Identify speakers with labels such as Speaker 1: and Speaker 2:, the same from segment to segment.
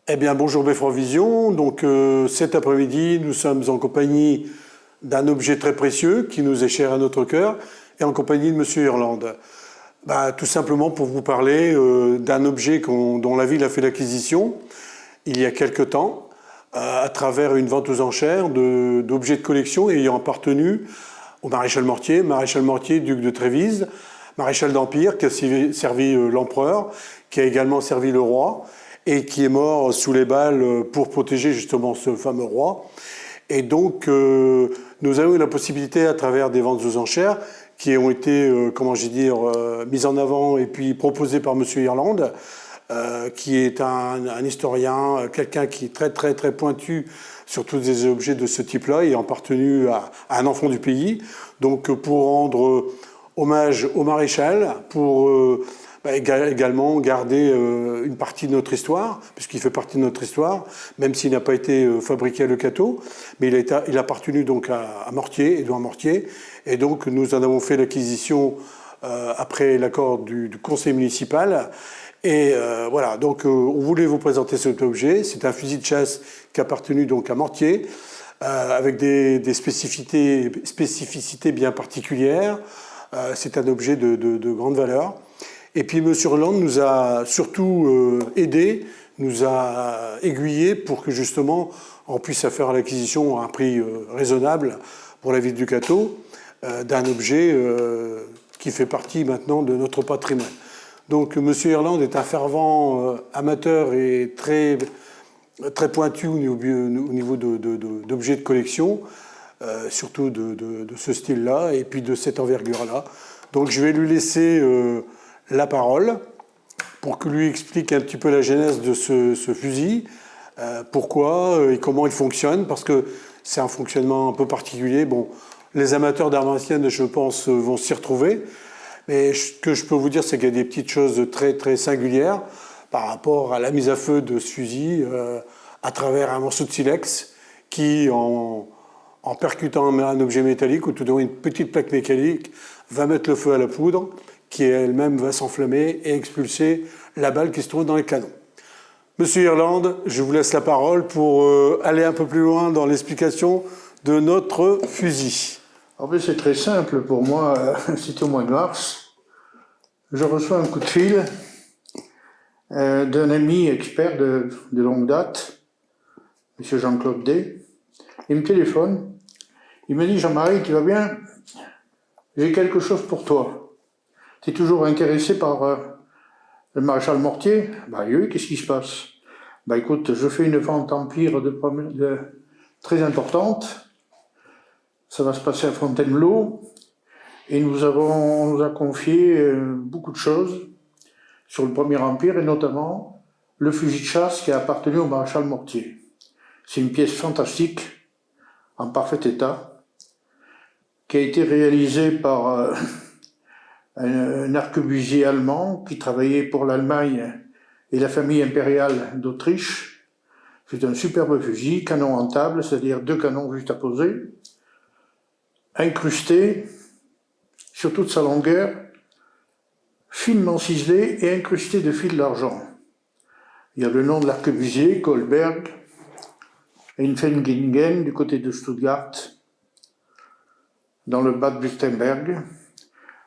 Speaker 1: Eh bien, bonjour Beffrovision. Donc, cet après-midi, nous sommes en compagnie d'un objet très précieux qui nous est cher à notre cœur et en compagnie de Monsieur Irlande. Tout simplement pour vous parler d'un objet dont la ville a fait l'acquisition il y a quelque temps à travers une vente aux enchères d'objets de collection ayant appartenu au maréchal Mortier, duc de Trévise, maréchal d'Empire qui a servi l'empereur, qui a également servi le roi et qui est mort sous les balles pour protéger justement ce fameux roi. Et donc, nous avons eu la possibilité, à travers des ventes aux enchères, qui ont été, mises en avant et puis proposées par M. Irlande, qui est un historien, quelqu'un qui est très pointu sur tous les objets de ce type-là, ayant appartenu à un enfant du pays. Donc, pour rendre hommage au maréchal, pour également garder une partie de notre histoire, puisqu'il fait partie de notre histoire, même s'il n'a pas été fabriqué à Le Cateau, mais il a appartenu donc à Mortier, Édouard Mortier, et donc nous en avons fait l'acquisition après l'accord du conseil municipal. Et voilà, donc on voulait vous présenter cet objet. C'est un fusil de chasse qui a appartenu donc à Mortier, avec des spécificités bien particulières. C'est un objet de grande valeur. Et puis M. Irlande nous a surtout aidé, nous a aiguillé pour que justement on puisse faire l'acquisition à un prix raisonnable pour la ville du Cateau d'un objet qui fait partie maintenant de notre patrimoine. Donc M. Irlande est un fervent amateur et très pointu au niveau d'objets de collection, surtout de ce style-là et puis de cette envergure-là. Donc je vais lui laisser la parole pour qu'il lui explique un petit peu la genèse de ce fusil, pourquoi et comment il fonctionne, parce que c'est un fonctionnement un peu particulier. Bon, les amateurs d'armes anciennes, je pense, vont s'y retrouver, mais ce que je peux vous dire, c'est qu'il y a des petites choses très singulières par rapport à la mise à feu de ce fusil à travers un morceau de silex qui, en percutant un objet métallique, ou tout de moins une petite plaque mécanique, va mettre le feu à la poudre, qui elle-même va s'enflammer et expulser la balle qui se trouve dans les canons. Monsieur Irlande, je vous laisse la parole pour aller un peu plus loin dans l'explication de notre fusil.
Speaker 2: En fait, c'est très simple pour moi. C'est au mois de mars. Je reçois un coup de fil d'un ami expert de longue date, M. Jean-Claude D. Il me téléphone. Il me dit: Jean-Marie, tu vas bien? J'ai quelque chose pour toi. Tu es toujours intéressé par le maréchal Mortier? Oui, qu'est-ce qui se passe? Écoute, je fais une vente Empire très importante. Ça va se passer à Fontainebleau. Et on nous a confié beaucoup de choses sur le Premier Empire, et notamment le fusil de chasse qui a appartenu au maréchal Mortier. C'est une pièce fantastique, en parfait état, qui a été réalisée par un arquebusier allemand qui travaillait pour l'Allemagne et la famille impériale d'Autriche. C'est un superbe fusil, canon en table, c'est-à-dire 2 canons juste à poser, incrusté sur toute sa longueur, finement ciselé et incrusté de fils d'argent. Il y a le nom de l'arquebusier, Kohlberg, et Enfengingen du côté de Stuttgart, dans le Bad Württemberg.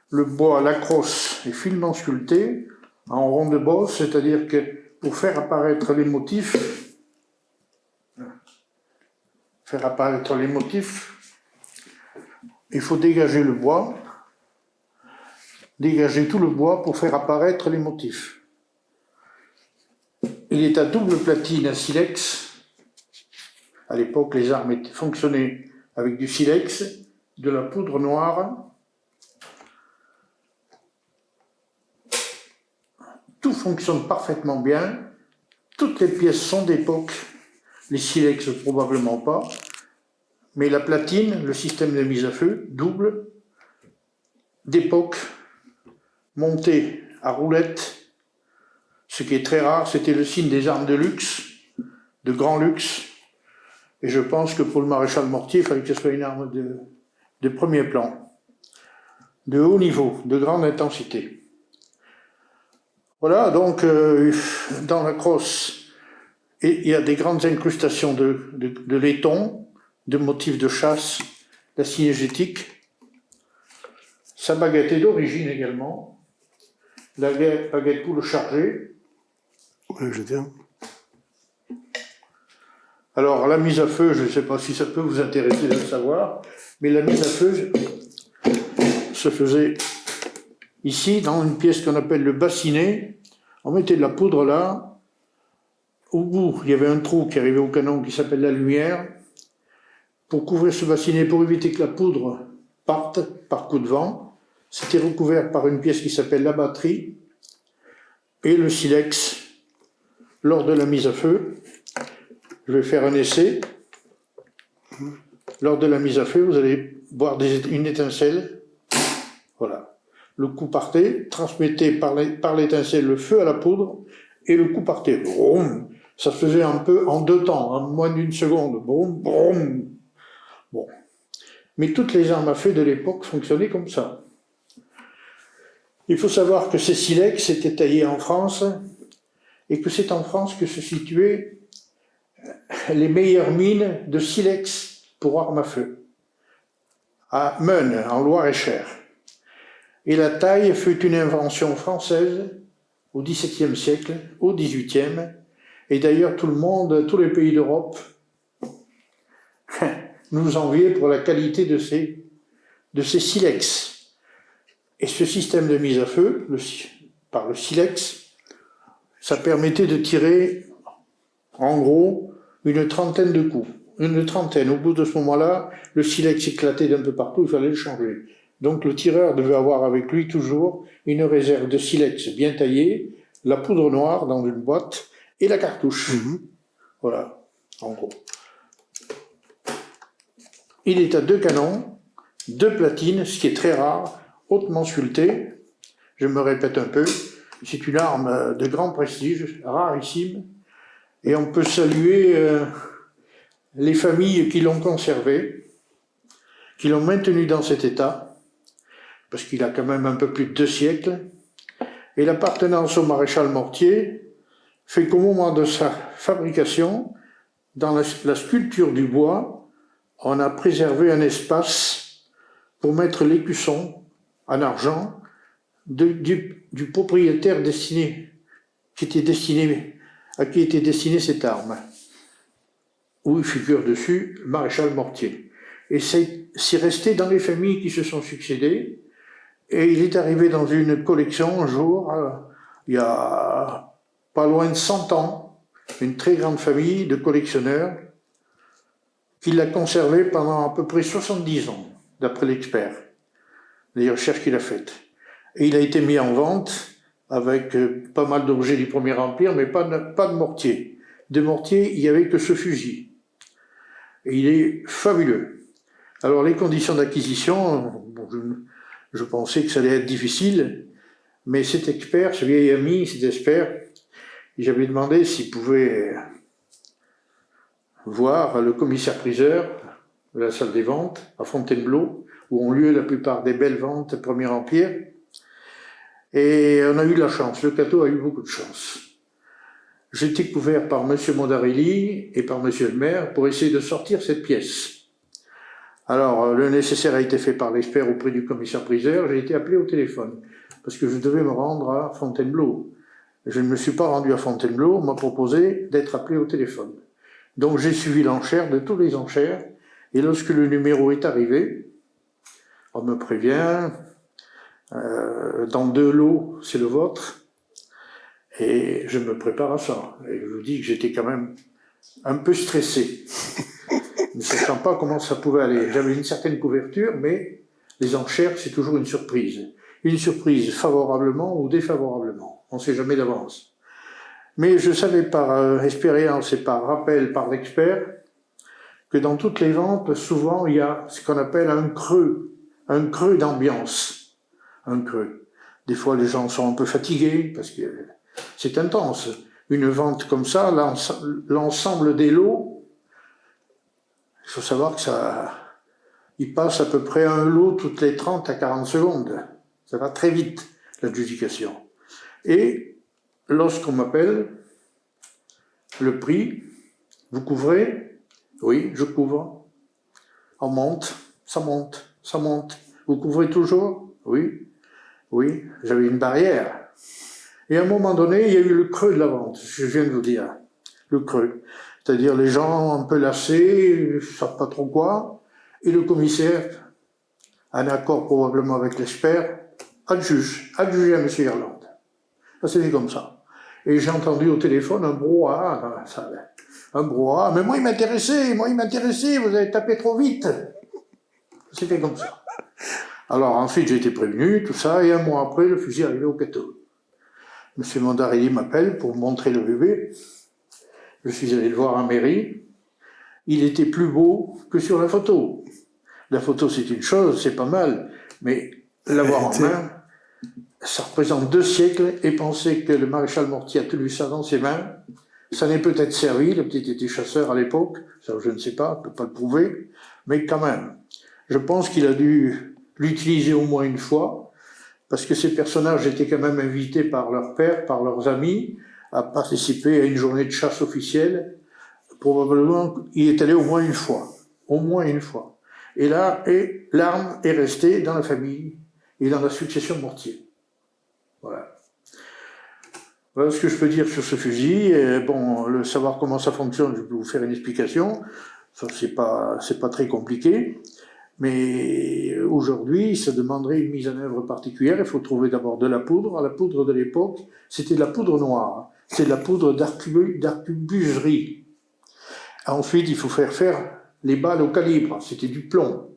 Speaker 2: Le bois, la crosse est finement sculpté en rond de bosse, c'est-à-dire que pour faire apparaître les motifs, il faut dégager le bois, dégager tout le bois pour faire apparaître les motifs. Il est à double platine à silex. À l'époque, les armes fonctionnaient avec du silex, de la poudre noire. Tout fonctionne parfaitement bien. Toutes les pièces sont d'époque. Les silex, probablement pas. Mais la platine, le système de mise à feu, double, d'époque, monté à roulette. Ce qui est très rare, c'était le signe des armes de luxe, de grand luxe. Et je pense que pour le maréchal Mortier, il fallait que ce soit une arme de premier plan, de haut niveau, de grande intensité. Voilà, donc dans la crosse, Et il y a des grandes incrustations de laiton, de motifs de chasse, la cynégétique. Sa baguette est d'origine également. La baguette poule chargée.
Speaker 1: Oui, je tiens.
Speaker 2: Alors, la mise à feu, je ne sais pas si ça peut vous intéresser de le savoir, mais la mise à feu se faisait ici, dans une pièce qu'on appelle le bassinet. On mettait de la poudre là. Au bout, il y avait un trou qui arrivait au canon qui s'appelle la lumière. Pour couvrir ce bassinet, pour éviter que la poudre parte par coup de vent, c'était recouvert par une pièce qui s'appelle la batterie et le silex. Lors de la mise à feu, je vais faire un essai. Lors de la mise à feu, vous allez voir une étincelle. Voilà. Le coup partait, transmettait par l'étincelle le feu à la poudre et le coup partait. Brum. Ça se faisait un peu en 2 temps, en moins d'1 seconde. Brum, brum. Bon. Mais toutes les armes à feu de l'époque fonctionnaient comme ça. Il faut savoir que ces silex étaient taillés en France et que c'est en France que se situaient les meilleures mines de silex pour armes à feu, à Meun, en Loire-et-Cher. Et la taille fut une invention française au XVIIe siècle, au XVIIIe, et d'ailleurs tout le monde, tous les pays d'Europe, nous enviaient pour la qualité de ces silex. Et ce système de mise à feu, par le silex, ça permettait de tirer, en gros, une trentaine de coups. Une trentaine. Au bout de ce moment-là, le silex éclatait d'un peu partout, il fallait le changer. Donc le tireur devait avoir avec lui toujours une réserve de silex bien taillée, la poudre noire dans une boîte et la cartouche. Voilà, en gros. Il est à 2 canons, 2 platines, ce qui est très rare, hautement sculpté. Je me répète un peu, c'est une arme de grand prestige, rarissime, et on peut saluer les familles qui l'ont conservé, qui l'ont maintenu dans cet état, parce qu'il a quand même un peu plus de 2 siècles, et l'appartenance au maréchal Mortier fait qu'au moment de sa fabrication, dans la sculpture du bois, on a préservé un espace pour mettre l'écusson en argent du propriétaire à qui était destinée cette arme, où il figure dessus le maréchal Mortier. Et c'est resté dans les familles qui se sont succédées, et il est arrivé dans une collection un jour, il y a pas loin de 100 ans, une très grande famille de collectionneurs qui l'a conservé pendant à peu près 70 ans, d'après l'expert, les recherches qu'il a faites. Et il a été mis en vente avec pas mal d'objets du Premier Empire, mais pas de mortier. De mortier, il n'y avait que ce fusil. Et il est fabuleux. Alors les conditions d'acquisition, je pensais que ça allait être difficile, mais cet expert, ce vieil ami, cet expert, j'avais demandé s'il pouvait voir le commissaire-priseur de la salle des ventes à Fontainebleau, où ont lieu la plupart des belles ventes Premier Empire. Et on a eu de la chance, le Cateau a eu beaucoup de chance. J'ai été couvert par M. Mondarelli et par M. le maire pour essayer de sortir cette pièce. Alors, le nécessaire a été fait par l'expert auprès du commissaire-priseur, j'ai été appelé au téléphone, parce que je devais me rendre à Fontainebleau. Je ne me suis pas rendu à Fontainebleau, on m'a proposé d'être appelé au téléphone. Donc j'ai suivi l'enchère de tous les enchères, et lorsque le numéro est arrivé, on me prévient, dans 2 lots, c'est le vôtre, et je me prépare à ça. Et je vous dis que j'étais quand même un peu stressé, ne sachant pas comment ça pouvait aller. J'avais une certaine couverture, mais les enchères, c'est toujours une surprise. Une surprise favorablement ou défavorablement, on ne sait jamais d'avance. Mais je savais par expérience et par rappel par l'expert que dans toutes les ventes, souvent, il y a ce qu'on appelle un creux d'ambiance. Un creux. Des fois, les gens sont un peu fatigués parce que c'est intense. Une vente comme ça, l'ensemble des lots, il faut savoir que il passe à peu près un lot toutes les 30 à 40 secondes. Ça va très vite, l'adjudication. Et lorsqu'on m'appelle, le prix, vous couvrez? Oui, je couvre. On monte, ça monte, ça monte. Vous couvrez toujours? Oui, oui, j'avais une barrière. Et à un moment donné, il y a eu le creux de la vente, je viens de vous dire, le creux. C'est-à-dire les gens un peu lassés, ne savent pas trop quoi, et le commissaire, en accord probablement avec l'expert, adjuge à M. Irlande. Ça s'est fait comme ça. Et j'ai entendu au téléphone un brouhaha dans la salle. Un brouhaha, mais moi il m'intéressait, vous avez tapé trop vite. Ça s'est fait comme ça. Alors ensuite j'ai été prévenu, tout ça, et un mois après, le fusil est arrivé au cateau. M. Mondarelli m'appelle pour montrer le bébé. Je suis allé le voir en mairie. Il était plus beau que sur la photo. La photo, c'est une chose, c'est pas mal, mais l'avoir en main, ça représente 2 siècles, et penser que le maréchal Mortier a tenu ça dans ses mains, ça n'est peut-être servi, il a peut-être été chasseur à l'époque, ça je ne sais pas, je ne peux pas le prouver, mais quand même, je pense qu'il a dû l'utiliser au moins une fois, parce que ces personnages étaient quand même invités par leur père, par leurs amis, à participer à une journée de chasse officielle. Probablement, il est allé au moins une fois. Au moins une fois. Et là, l'arme est restée dans la famille et dans la succession Mortier. Voilà. Voilà ce que je peux dire sur ce fusil. Et bon, le savoir comment ça fonctionne, je peux vous faire une explication. Ça, c'est pas très compliqué. Mais aujourd'hui, ça demanderait une mise en œuvre particulière. Il faut trouver d'abord de la poudre. La poudre de l'époque, c'était de la poudre noire. C'est de la poudre d'arquebuserie. Ensuite, il faut faire les balles au calibre. C'était du plomb.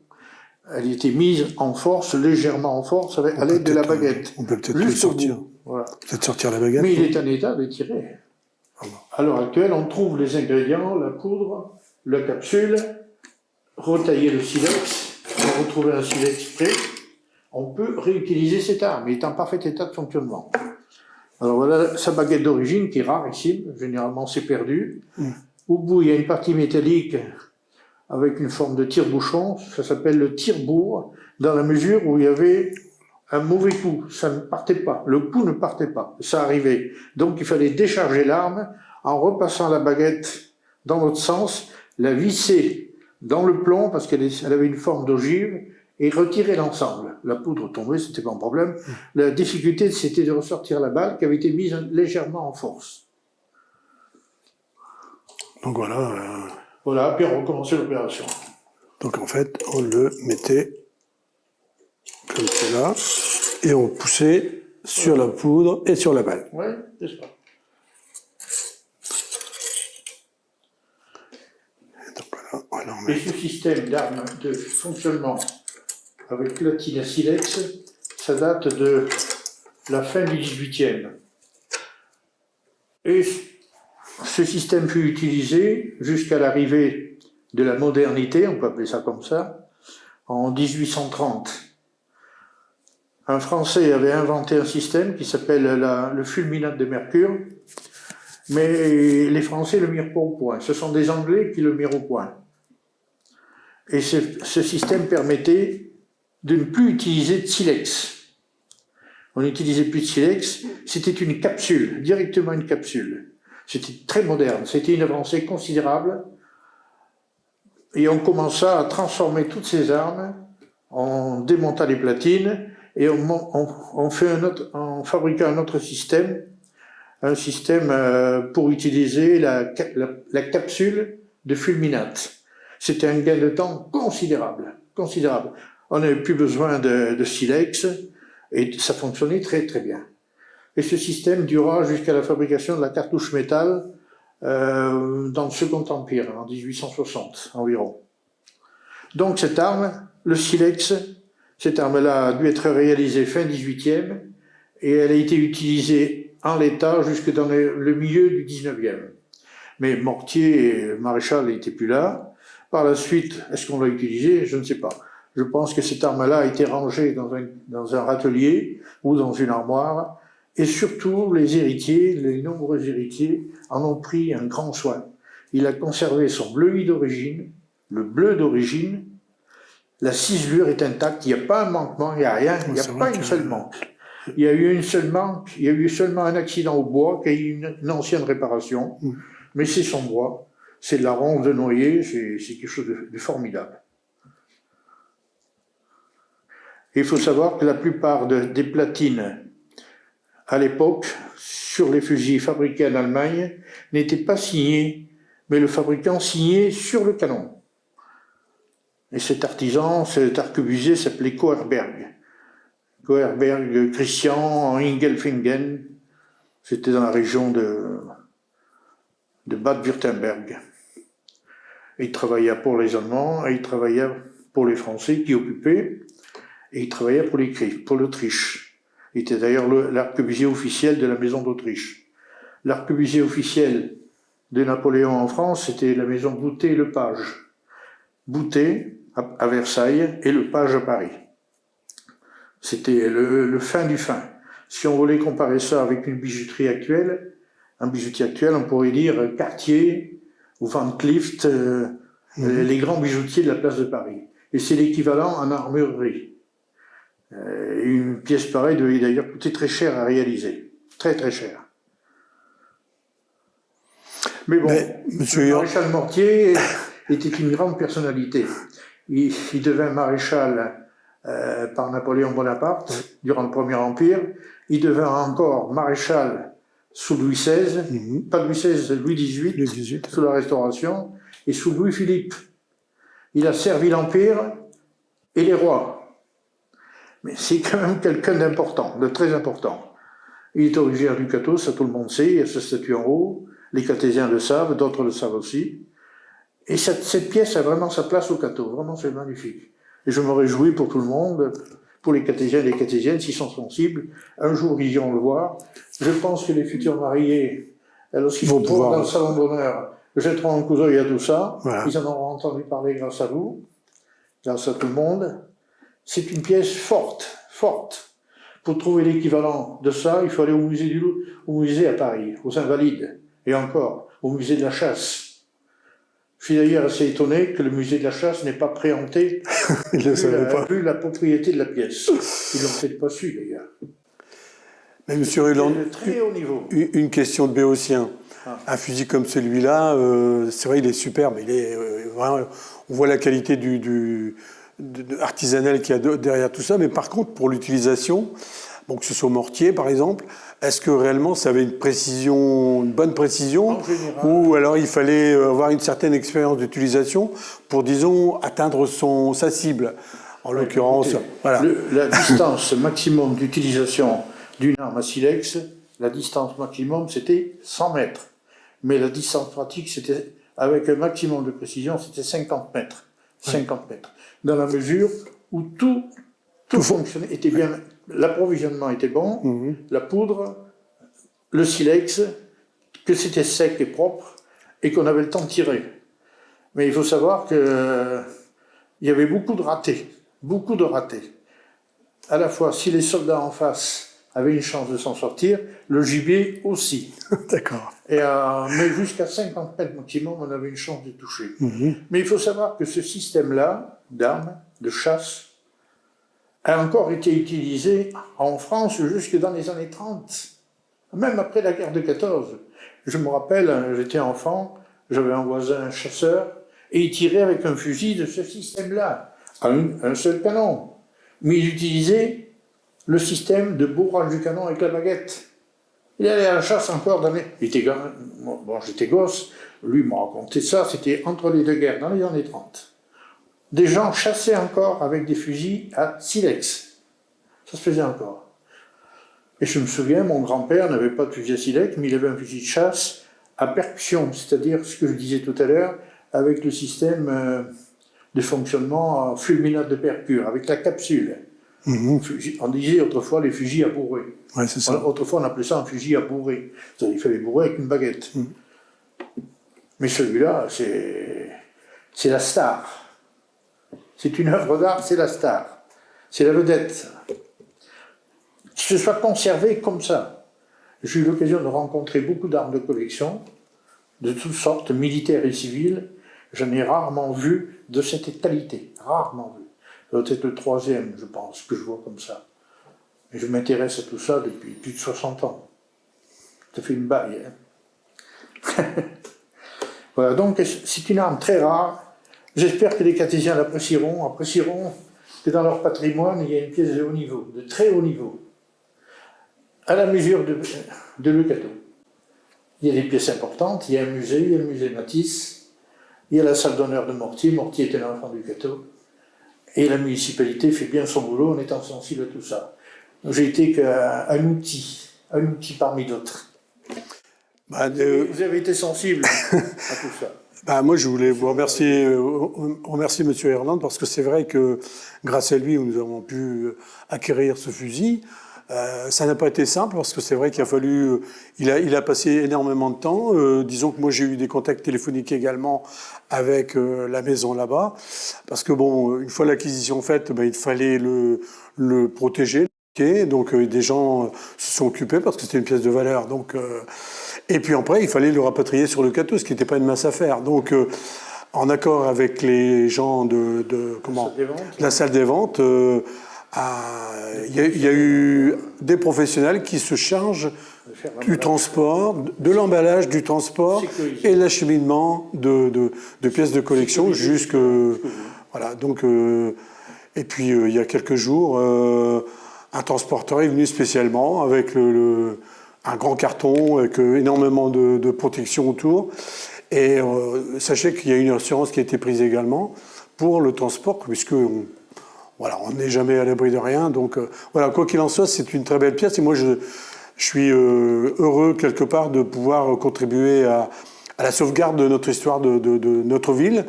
Speaker 2: Elle était mise en force, légèrement en force, à l'aide de la baguette.
Speaker 1: On peut peut-être le sortir.
Speaker 2: Voilà.
Speaker 1: Peut-être sortir la baguette.
Speaker 2: Mais il est en état de tirer. À l'heure actuelle, on trouve les ingrédients, la poudre, la capsule, retailler le silex. On retrouve un silex prêt, on peut réutiliser cette arme, il est en parfait état de fonctionnement. Alors voilà sa baguette d'origine qui est rarissime, généralement c'est perdu. Au bout il y a une partie métallique avec une forme de tire-bouchon, ça s'appelle le tire-bourre, dans la mesure où il y avait un mauvais coup, ça ne partait pas, le coup ne partait pas, ça arrivait. Donc il fallait décharger l'arme en repassant la baguette dans l'autre sens, la visser dans le plomb, parce qu'elle avait une forme d'ogive, et retirer l'ensemble. La poudre tombait, c'était pas un problème. La difficulté, c'était de ressortir la balle qui avait été mise légèrement en force.
Speaker 1: Donc voilà.
Speaker 2: Voilà, puis on recommençait l'opération.
Speaker 1: Donc en fait, on le mettait comme cela, et on poussait sur la poudre et sur la balle.
Speaker 2: Oui, c'est ça. Et ce système d'armes de fonctionnement avec platine à silex, ça date de la fin du XVIIIe. Et ce système fut utilisé jusqu'à l'arrivée de la modernité, on peut appeler ça comme ça, en 1830. Un Français avait inventé un système qui s'appelle le fulminate de mercure, mais les Français ne le mirent pas au point. Ce sont des Anglais qui le mirent au point. Et ce système permettait de ne plus utiliser de silex. On n'utilisait plus de silex, c'était une capsule, directement une capsule. C'était très moderne, c'était une avancée considérable. Et on commença à transformer toutes ces armes, on démonta les platines, et on fabriqua un autre système, pour utiliser la capsule de fulminate. C'était un gain de temps considérable, considérable. On n'avait plus besoin de silex et ça fonctionnait très très bien. Et ce système dura jusqu'à la fabrication de la cartouche métal dans le Second Empire, en 1860 environ. Donc cette arme, le silex, cette arme-là a dû être réalisée fin 18e et elle a été utilisée en l'état jusque dans le milieu du 19e. Mais Mortier et Maréchal n'étaient plus là. Par la suite, est-ce qu'on l'a utilisé? Je ne sais pas. Je pense que cette arme-là a été rangée dans un râtelier ou dans une armoire, et surtout les héritiers, les nombreux héritiers, en ont pris un grand soin. Il a conservé son bleuis d'origine, le bleu d'origine, la ciselure est intacte, il n'y a pas un manquement, il n'y a rien, il n'y a pas une seule manque. Il y a eu une seule manque, il y a eu seulement un accident au bois qui a eu une ancienne réparation. mais c'est son bois, c'est de la ronce de noyer, c'est quelque chose de formidable. Et il faut savoir que la plupart des platines, à l'époque, sur les fusils fabriqués en Allemagne, n'étaient pas signées, mais le fabricant signait sur le canon. Et cet artisan, cet arquebusier s'appelait Koerberg. Koerberg Christian Ingelfingen, c'était dans la région de Bade-Württemberg. Il travailla pour les Allemands et il travailla pour les Français qui occupaient, et il travailla pour l'Autriche. Il était d'ailleurs l'arquebusier officiel de la maison d'Autriche. L'arquebusier officiel de Napoléon en France, c'était la maison Boutet-Lepage. Boutet à Versailles et Lepage à Paris. C'était le fin du fin. Si on voulait comparer ça avec une bijouterie actuelle, un bijoutier actuel, on pourrait dire Cartier ou Van Cleef, les grands bijoutiers de la place de Paris. Et c'est l'équivalent en armurerie. Une pièce pareille devait d'ailleurs coûter très cher à réaliser. Très très cher. Mais bon, le maréchal Mortier était une grande personnalité. Il devint maréchal par Napoléon Bonaparte durant le Premier Empire. Il devint encore maréchal sous Louis XVI, pas Louis XVI, Louis XVIII, sous la Restauration, et sous Louis-Philippe. Il a servi l'Empire et les rois. Mais c'est quand même quelqu'un d'important, de très important. Il est originaire du Cateau, ça tout le monde sait, il y a sa statue en haut, les catésiens le savent, d'autres le savent aussi. Et cette pièce a vraiment sa place au Cateau, vraiment c'est magnifique. Et je me réjouis pour tout le monde, pour les catésiens et les catésiennes, s'ils sont sensibles, un jour ils iront le voir. Je pense que les futurs mariés, lorsqu'ils vont dans le salon d'honneur, jetteront un coup d'œil à tout ça, voilà. Ils en auront entendu parler grâce à vous, grâce à tout le monde. C'est une pièce forte, forte. Pour trouver l'équivalent de ça, il faut aller au musée à Paris, aux Invalides, et encore, au musée de la Chasse. Je suis d'ailleurs assez étonné que le musée de la Chasse n'ait pas préempté vu la propriété de la pièce. Ils l'ont peut-être pas su d'ailleurs.
Speaker 1: Mais monsieur Ruland,
Speaker 2: très haut niveau.
Speaker 1: Une question de béotien. Un fusil comme celui-là, c'est vrai, il est superbe. Il est vraiment, on voit la qualité artisanale qu'il y a derrière tout ça. Mais par contre, pour l'utilisation, bon, que ce soit au mortier par exemple, est-ce que réellement ça avait une bonne précision, ou alors il fallait avoir une certaine expérience d'utilisation pour, disons, atteindre sa cible? En l'occurrence, voilà.
Speaker 2: La distance maximum d'utilisation d'une arme à silex, la distance maximum, c'était 100 mètres. Mais la distance pratique, c'était, avec un maximum de précision, c'était 50 mètres. 50 mètres. Dans la mesure où tout fonctionnait, était bien, l'approvisionnement était bon, la poudre, le silex, que c'était sec et propre, et qu'on avait le temps de tirer. Mais il faut savoir qu'il y avait beaucoup de ratés. Beaucoup de ratés. À la fois, si les soldats en face avaient une chance de s'en sortir, le gibier aussi.
Speaker 1: D'accord.
Speaker 2: Mais jusqu'à 50 mètres maximum, on avait une chance de toucher. Mais il faut savoir que ce système-là, d'armes, de chasse, a encore été utilisé en France jusque dans les années 30, même après la guerre de 14. Je me rappelle, j'étais enfant, j'avais un voisin chasseur, et il tirait avec un fusil de ce système-là, un seul canon. Mais il utilisait le système de bourrage du canon avec la baguette. Il allait à la chasse encore dans les... j'étais gosse, lui m'a raconté ça, c'était entre les deux guerres, dans les années 30. Des gens chassaient encore avec des fusils à silex. Ça se faisait encore. Et je me souviens, mon grand-père n'avait pas de fusil à silex, mais il avait un fusil de chasse à percussion, c'est-à-dire ce que je disais tout à l'heure, avec le système de fonctionnement fulminate de percure, avec la capsule. On disait autrefois les fusils à bourrer.
Speaker 1: Ouais, c'est ça.
Speaker 2: Autrefois, on appelait ça un fusil à bourrer. Il fallait bourrer avec une baguette. Mais celui-là, c'est la star. C'est une œuvre d'art, c'est la star. C'est la vedette. Que ce soit conservé comme ça. J'ai eu l'occasion de rencontrer beaucoup d'armes de collection, de toutes sortes, militaires et civiles. J'en ai rarement vu de cette qualité. Rarement vu. Ça doit être le troisième, je pense, que je vois comme ça. Et je m'intéresse à tout ça depuis plus de 60 ans. Ça fait une baille. Hein. Voilà, donc c'est une arme très rare. J'espère que les cartésiens apprécieront que dans leur patrimoine, il y a une pièce de haut niveau, de très haut niveau, à la mesure de Le Cateau. Il y a des pièces importantes, il y a un musée, il y a le musée Matisse, il y a la salle d'honneur de Mortier, Mortier était l'enfant du Cateau, et la municipalité fait bien son boulot en étant sensible à tout ça. J'ai été qu'un outil parmi d'autres. Vous avez été sensible à tout ça.
Speaker 1: Moi, je voulais vous remercier M. Irlande, parce que c'est vrai que grâce à lui, nous avons pu acquérir ce fusil. Ça n'a pas été simple, parce que c'est vrai qu'il a fallu... Il a passé énormément de temps. Disons que moi, j'ai eu des contacts téléphoniques également avec la maison là-bas, parce que, bon, une fois l'acquisition faite, il fallait le protéger. Donc, des gens se sont occupés, parce que c'était une pièce de valeur. Donc... Et puis après, il fallait le rapatrier sur le Cateau, ce qui n'était pas une mince affaire. Donc, en accord avec les gens de la salle des ventes, il y a eu des professionnels qui se chargent du transport, de l'emballage, du transport et l'acheminement de pièces de collection jusque... Voilà, donc... et puis, il y a quelques jours, un transporteur est venu spécialement avec un grand carton avec énormément de protection autour. Et sachez qu'il y a une assurance qui a été prise également pour le transport, puisque on n'est jamais à l'abri de rien. Donc voilà, quoi qu'il en soit, c'est une très belle pièce. Et moi, je suis heureux quelque part de pouvoir contribuer à la sauvegarde de notre histoire, de notre ville.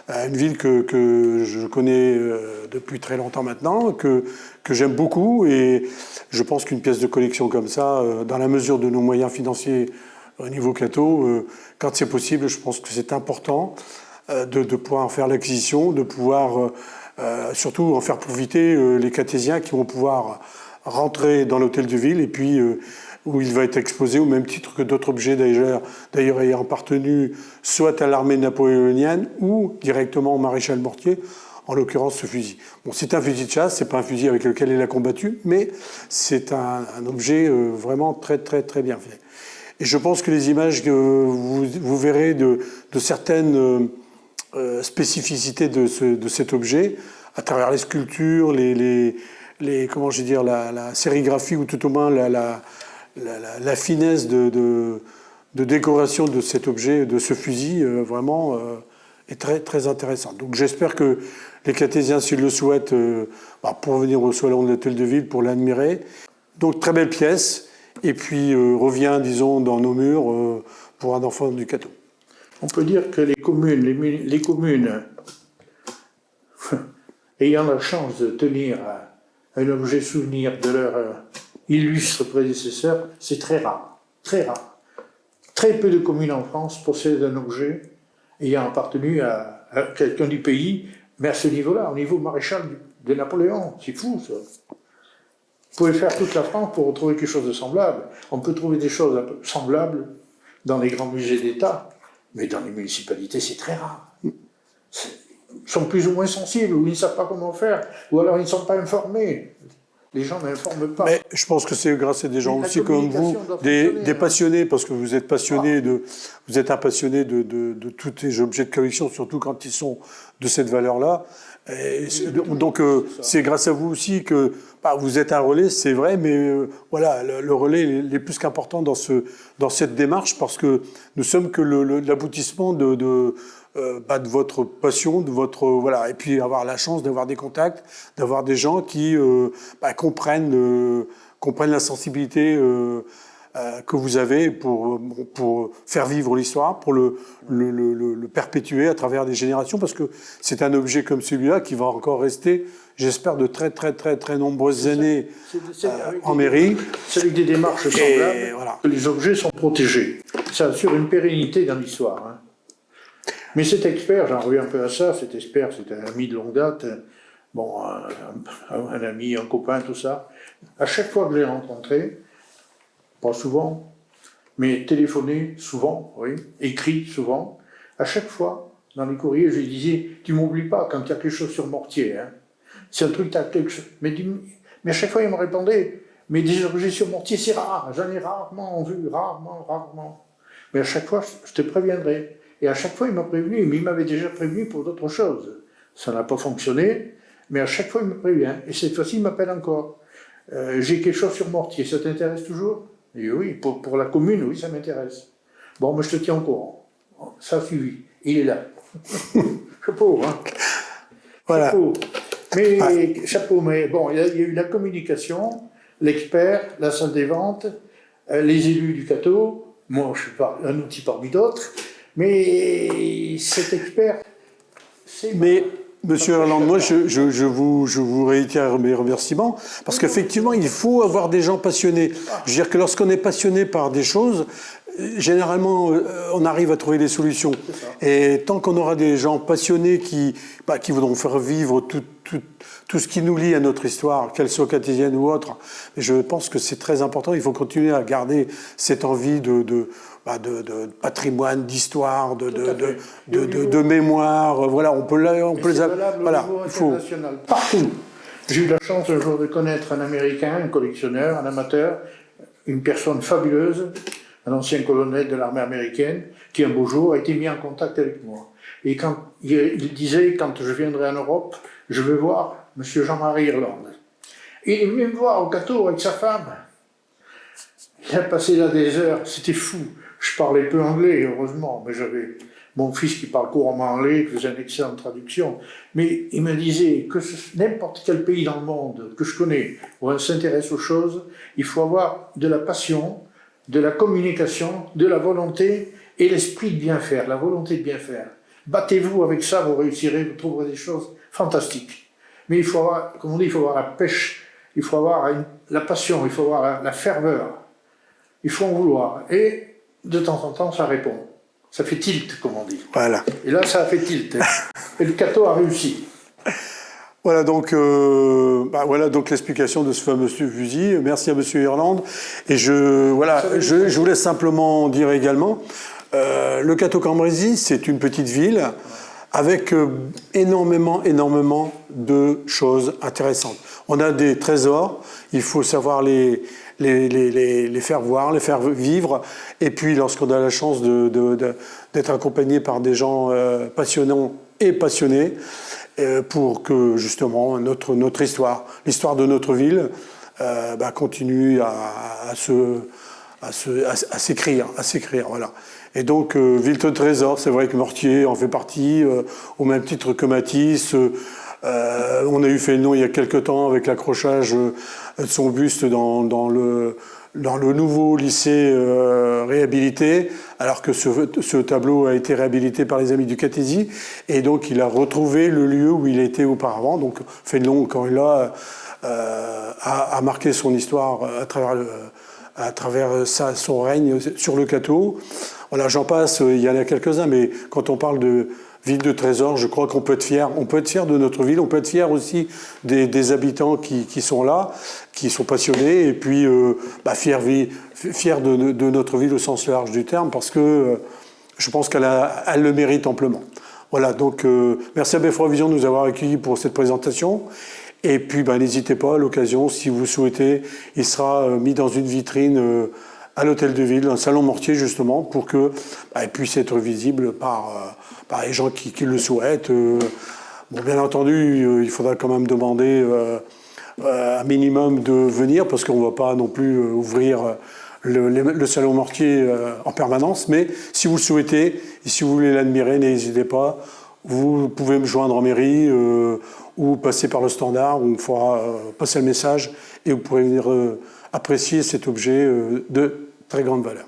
Speaker 1: Une ville que je connais depuis très longtemps maintenant, que j'aime beaucoup, et je pense qu'une pièce de collection comme ça, dans la mesure de nos moyens financiers au niveau Cateau, quand c'est possible, je pense que c'est important de pouvoir en faire l'acquisition, de pouvoir surtout en faire profiter les Catésiens qui vont pouvoir rentrer dans l'hôtel de ville, et puis où il va être exposé au même titre que d'autres objets d'ailleurs ayant appartenu soit à l'armée napoléonienne ou directement au maréchal Mortier, en l'occurrence ce fusil. Bon, c'est un fusil de chasse, c'est pas un fusil avec lequel il a combattu, mais c'est un objet vraiment très très très bien fait. Et je pense que les images que vous verrez de certaines spécificités de cet objet, à travers les sculptures, comment je vais dire, la sérigraphie, ou tout au moins la finesse de décoration de cet objet, de ce fusil, vraiment est très, très intéressante. Donc j'espère que les Catésiens, s'ils le souhaitent, pour venir au salon de l'hôtel de ville, pour l'admirer. Donc très belle pièce, et puis revient, disons, dans nos murs pour un enfant du Cateau.
Speaker 2: On peut dire que les communes ayant la chance de tenir un objet souvenir de leur illustre prédécesseur, c'est très rare, très rare. Très peu de communes en France possèdent un objet ayant appartenu à quelqu'un du pays, mais à ce niveau-là, au niveau maréchal de Napoléon. C'est fou, ça. Vous pouvez faire toute la France pour retrouver quelque chose de semblable. On peut trouver des choses semblables dans les grands musées d'État, mais dans les municipalités, c'est très rare. Ils sont plus ou moins sensibles, ou ils ne savent pas comment faire, ou alors ils ne sont pas informés. Les gens n'informent pas.
Speaker 1: Mais je pense que c'est grâce à des gens aussi comme vous, des passionnés, parce que vous êtes passionné vous êtes un passionné de tous les objets de collection, surtout quand ils sont de cette valeur-là. Donc c'est grâce à vous aussi que vous êtes un relais, c'est vrai, mais voilà, le relais est plus qu'important dans cette démarche, parce que nous sommes que l'aboutissement de votre passion, de votre voilà, et puis avoir la chance d'avoir des contacts, d'avoir des gens qui comprennent la sensibilité que vous avez pour faire vivre l'histoire, pour le perpétuer à travers des générations, parce que c'est un objet comme celui-là qui va encore rester, j'espère, de très très très très nombreuses années en mairie.
Speaker 2: C'est avec des démarches semblables que les objets sont protégés. Ça assure une pérennité dans l'histoire. Hein. Mais cet expert, j'en reviens un peu à ça, cet expert, c'est un ami de longue date, bon, un ami, un copain, tout ça. À chaque fois que je l'ai rencontré, pas souvent, mais téléphoné souvent, oui, écrit souvent, à chaque fois, dans les courriers, je lui disais, tu m'oublies pas quand il y a quelque chose sur Mortier, hein. C'est un truc, t'as quelque chose. Mais à chaque fois, il me répondait, mais des objets sur Mortier, c'est rare, j'en ai rarement vu, rarement. Mais à chaque fois, je te préviendrai. Et à chaque fois, il m'a prévenu, mais il m'avait déjà prévenu pour d'autres choses. Ça n'a pas fonctionné, mais à chaque fois, il me prévient. Et cette fois-ci, il m'appelle encore. J'ai quelque chose sur Mortier, ça t'intéresse toujours? Et oui, pour la commune, oui, ça m'intéresse. Bon, mais je te tiens au courant. Ça a suivi. Il est là. Chapeau, hein.
Speaker 1: Voilà.
Speaker 2: Chapeau. Mais, chapeau, mais bon, il y a eu la communication, l'expert, la salle des ventes, les élus du CATO. Moi, je suis un outil parmi d'autres. Mais cet expert, c'est...
Speaker 1: Mais, Monsieur Erland, moi, je vous réitère mes remerciements, parce qu'effectivement, il faut avoir des gens passionnés. Je veux dire que lorsqu'on est passionné par des choses, généralement, on arrive à trouver des solutions. Et tant qu'on aura des gens passionnés qui voudront faire vivre tout ce qui nous lie à notre histoire, qu'elle soit cartésienne ou autre, je pense que c'est très important. Il faut continuer à garder cette envie de patrimoine, d'histoire, de mémoire. Voilà, on peut les
Speaker 2: voilà, il faut partout. J'ai eu la chance un jour de connaître un Américain, un collectionneur, un amateur, une personne fabuleuse, un ancien colonel de l'armée américaine, qui un beau jour a été mis en contact avec moi. Et quand il disait, quand je viendrai en Europe, je veux voir M. Jean-Marie Irlande. Il est venu me voir au CATO avec sa femme. Il a passé là des heures, c'était fou. Je parlais peu anglais, heureusement, mais j'avais mon fils qui parle couramment anglais, qui faisait une excellente traduction. Mais il me disait que n'importe quel pays dans le monde que je connais, où on s'intéresse aux choses, il faut avoir de la passion, de la communication, de la volonté et l'esprit de bien faire, la volonté de bien faire. Battez-vous avec ça, vous réussirez, vous trouverez des choses fantastiques. Mais il faut avoir, comme on dit, il faut avoir la pêche, il faut avoir la passion, il faut avoir la ferveur, il faut en vouloir. Et de temps en temps, ça répond. Ça fait tilt, comme on dit.
Speaker 1: Voilà.
Speaker 2: Et là, ça a fait tilt. Et le CATO a réussi.
Speaker 1: Voilà donc, l'explication de ce fameux fusil. Merci à Monsieur Irlande. Et je voulais simplement dire également, le Cateau-Cambrésis, c'est une petite ville avec énormément de choses intéressantes. On a des trésors, il faut savoir les faire voir, les faire vivre. Et puis, lorsqu'on a la chance d'être accompagné par des gens passionnants et passionnés, pour que justement notre histoire, l'histoire de notre ville, continue à s'écrire, voilà. Et donc, Ville de Trésor, c'est vrai que Mortier en fait partie, au même titre que Matisse. On a eu fait le nom il y a quelque temps avec l'accrochage de son buste dans le nouveau lycée réhabilité, alors que ce tableau a été réhabilité par les amis du Catésie, et donc il a retrouvé le lieu où il était auparavant. Donc Fénelon, quand il a marqué son histoire à travers son règne sur le Cateau. Voilà, j'en passe, il y en a quelques-uns, mais quand on parle de ville de trésor, je crois qu'on peut être fier. On peut être fier de notre ville, on peut être fier aussi des habitants qui sont là, qui sont passionnés, et puis fier de notre ville au sens large du terme, parce que je pense qu'elle le mérite amplement. Voilà, donc merci à Beffroi Vision de nous avoir accueillis pour cette présentation. Et puis n'hésitez pas, à l'occasion, si vous souhaitez, il sera mis dans une vitrine à l'hôtel de ville, un salon Mortier justement, pour que puisse être visible par les gens qui le souhaitent. Bien entendu, il faudra quand même demander un minimum de venir, parce qu'on ne va pas non plus ouvrir le salon Mortier en permanence, mais si vous le souhaitez, et si vous voulez l'admirer, n'hésitez pas, vous pouvez me joindre en mairie ou passer par le standard, où on fera passer le message et vous pourrez venir apprécier cet objet de très grande valeur.